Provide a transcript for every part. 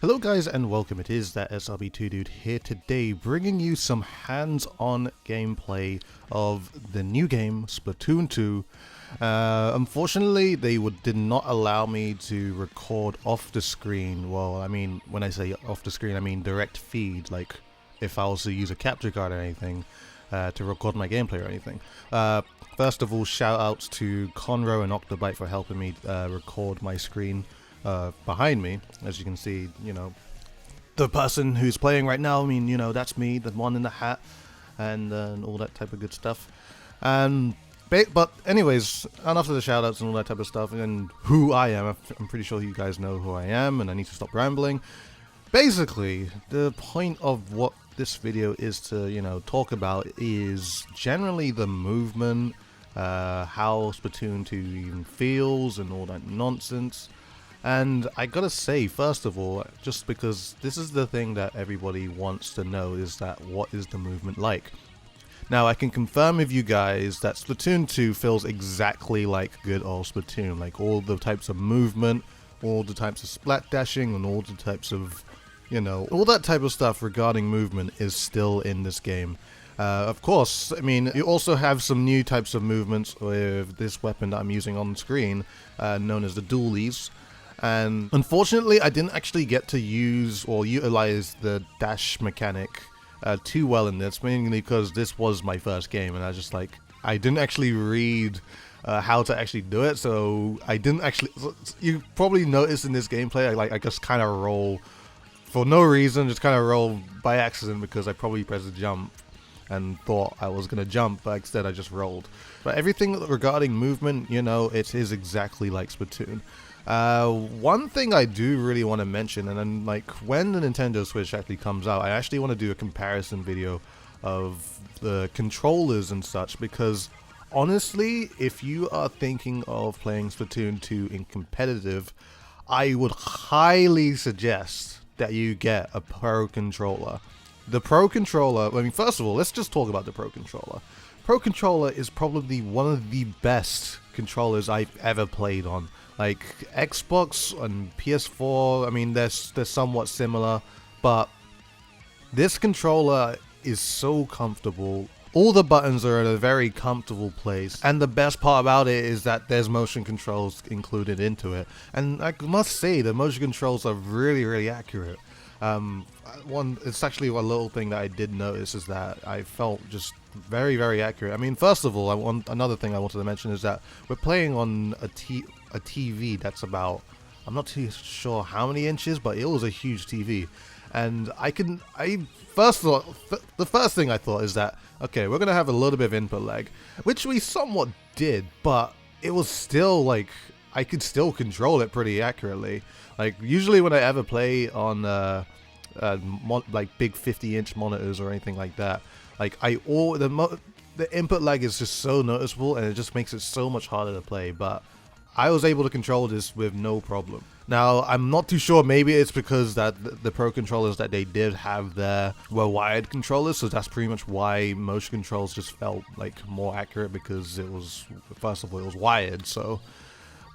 Hello guys and welcome, it is ThatSrb2DUDE here today bringing you some hands-on gameplay of the new game Splatoon 2. Unfortunately they did not allow me to record off the screen. Well, I mean, when I say off the screen I mean direct feed, like if I was to use a capture card or anything to record my gameplay or anything. First of all, shout outs to Conroe and Octobyte for helping me record my screen behind me. As you can see, you know, the person who's playing right now, I mean, you know, that's me, the one in the hat, and all that type of good stuff. But anyways, enough of the shoutouts and all that type of stuff, and who I am. I'm pretty sure you guys know who I am, and I need to stop rambling. Basically, the point of what this video is to, you know, talk about is generally the movement, how Splatoon 2 even feels, and all that nonsense. And I gotta say, first of all, just because this is the thing that everybody wants to know, is that what is the movement like? Now, I can confirm with you guys that Splatoon 2 feels exactly like good old Splatoon. Like all the types of movement, all the types of splat dashing, and all the types of, you know, all that type of stuff regarding movement is still in this game. Of course, I mean, you also have some new types of movements with this weapon that I'm using on screen, known as the dualies. And unfortunately, I didn't actually get to use or utilize the dash mechanic too well in this, mainly because this was my first game, and I didn't actually read how to actually do it, so I didn't actually. You probably noticed in this gameplay, I just kind of roll for no reason, just kind of roll by accident because I probably pressed jump and thought I was gonna jump, but instead I just rolled. But everything regarding movement, you know, it is exactly like Splatoon. One thing I do really want to mention, and then like when the Nintendo Switch actually comes out, I actually want to do a comparison video of the controllers and such, because honestly, if you are thinking of playing Splatoon 2 in competitive, I would highly suggest that you get a Pro Controller. The Pro Controller, I mean, first of all, let's just talk about the Pro Controller. Pro Controller is probably one of the best controllers I've ever played on. Like Xbox and PS4, I mean, they're somewhat similar, but this controller is so comfortable. All the buttons are in a very comfortable place, and the best part about it is that there's motion controls included into it. And I must say, the motion controls are really, really accurate. It's actually a little thing that I did notice is that I felt just very, very accurate. I mean, first of all, another thing I wanted to mention is that we're playing on a TV that's about, I'm not too sure how many inches, but it was a huge TV. And the first thing I thought is that, okay, we're gonna have a little bit of input lag, which we somewhat did, but it was still like, I could still control it pretty accurately. Like usually when I ever play on like big 50-inch monitors or anything like that, like the input lag is just so noticeable, and it just makes it so much harder to play. But I was able to control this with no problem. Now, I'm not too sure, maybe it's because that the Pro controllers that they did have there were wired controllers, so that's pretty much why motion controls just felt like more accurate, because it was, first of all, it was wired. So,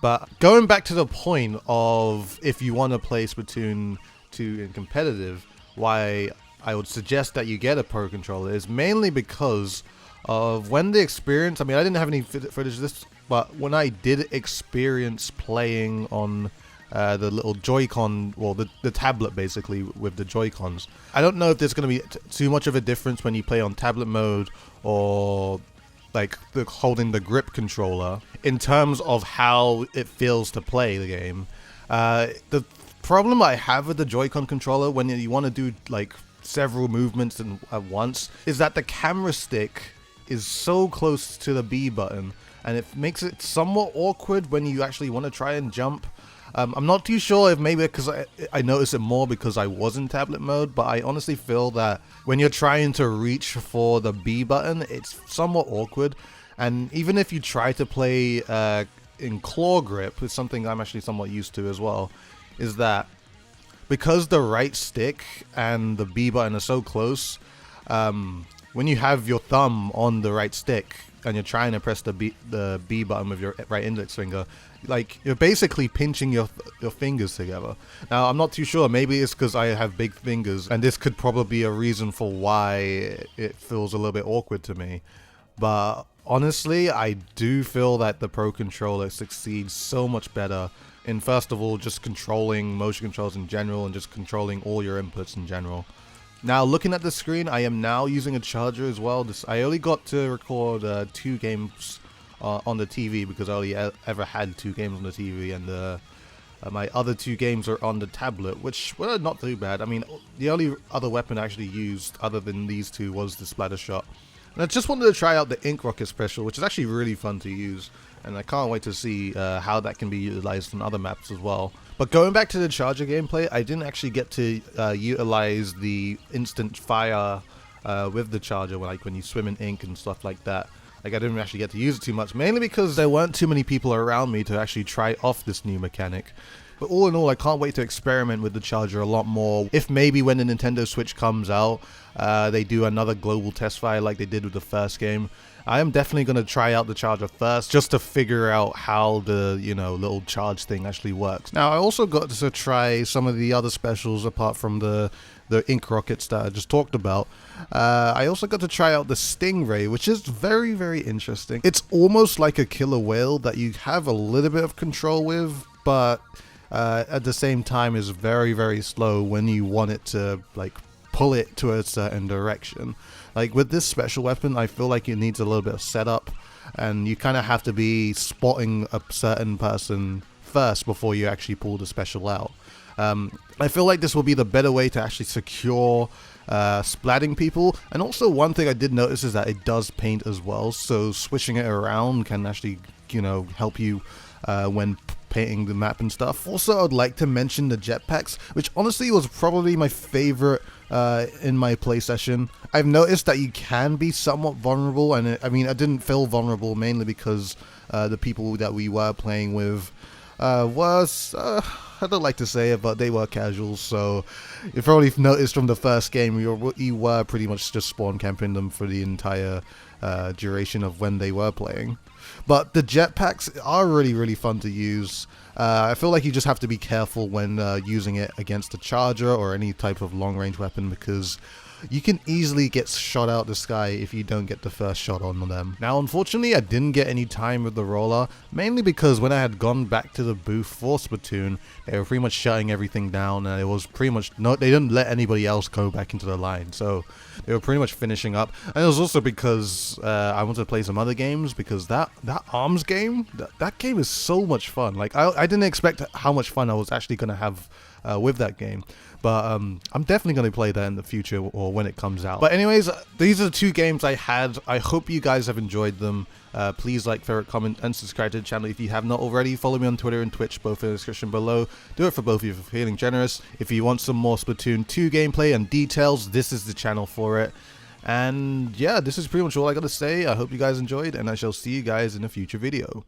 but going back to the point of if you want to play Splatoon 2 in competitive, why I would suggest that you get a Pro controller is mainly because of when the experience, I mean, I didn't have any footage of this, but when I did experience playing on the little Joy-Con, well, the tablet basically with the Joy-Cons, I don't know if there's going to be too much of a difference when you play on tablet mode or like holding the grip controller in terms of how it feels to play the game. The problem I have with the Joy-Con controller when you want to do like several movements at once is that the camera stick is so close to the B button, and it makes it somewhat awkward when you actually want to try and jump. I'm not too sure if maybe because I noticed it more because I was in tablet mode, but I honestly feel that when you're trying to reach for the B button, it's somewhat awkward. And even if you try to play in claw grip, it's something I'm actually somewhat used to as well, is that because the right stick and the B button are so close, when you have your thumb on the right stick, and you're trying to press the B button with your right index finger, like you're basically pinching your fingers together. Now I'm not too sure, maybe it's because I have big fingers, and this could probably be a reason for why it feels a little bit awkward to me. But honestly, I do feel that the Pro Controller succeeds so much better in, first of all, just controlling motion controls in general and just controlling all your inputs in general. Now, looking at the screen, I am now using a charger as well. I only got to record 2 games on the TV because I only ever had 2 games on the TV, and my other 2 games are on the tablet, which were not too bad. I mean, the only other weapon I actually used other than these 2 was the splatter shot. And I just wanted to try out the Ink Rocket special, which is actually really fun to use, and I can't wait to see how that can be utilized on other maps as well. But going back to the charger gameplay, I didn't actually get to utilize the instant fire with the charger, like when you swim in ink and stuff like that. Like, I didn't actually get to use it too much, mainly because there weren't too many people around me to actually try off this new mechanic. But all in all, I can't wait to experiment with the charger a lot more. If maybe when the Nintendo Switch comes out, they do another global test fire like they did with the first game, I am definitely going to try out the charger first, just to figure out how the, little charge thing actually works. Now, I also got to try some of the other specials apart from the ink rockets that I just talked about. I also got to try out the Stingray, which is very, very interesting. It's almost like a killer whale that you have a little bit of control with, but at the same time is very, very slow when you want it to, like, pull it to a certain direction. Like with this special weapon, I feel like it needs a little bit of setup, and you kind of have to be spotting a certain person first before you actually pull the special out. I feel like this will be the better way to actually secure splatting people. And also, one thing I did notice is that it does paint as well, so switching it around can actually, help you when painting the map and stuff. Also, I'd like to mention the jetpacks, which honestly was probably my favorite in my play session. I've noticed that you can be somewhat vulnerable, and I didn't feel vulnerable mainly because the people that we were playing with was, I don't like to say it, but they were casuals, so you probably noticed from the first game you were pretty much just spawn camping them for the entire duration of when they were playing. But the jetpacks are really, really fun to use. I feel like you just have to be careful when using it against a charger or any type of long-range weapon, because you can easily get shot out the sky if you don't get the first shot on them. Now, unfortunately, I didn't get any time with the roller, mainly because when I had gone back to the booth for Splatoon, they were pretty much shutting everything down, and it was pretty much they didn't let anybody else go back into the line, so they were pretty much finishing up. And it was also because I wanted to play some other games, because that ARMS game, that game is so much fun. Like, I didn't expect how much fun I was actually going to have with that game. But I'm definitely going to play that in the future or when it comes out. But anyways, these are the 2 games I had. I hope you guys have enjoyed them. Please like, favorite, comment, and subscribe to the channel if you have not already. Follow me on Twitter and Twitch, both in the description below. Do it for both of you for feeling generous. If you want some more Splatoon 2 gameplay and details, this is the channel for it. And yeah, this is pretty much all I got to say. I hope you guys enjoyed, and I shall see you guys in a future video.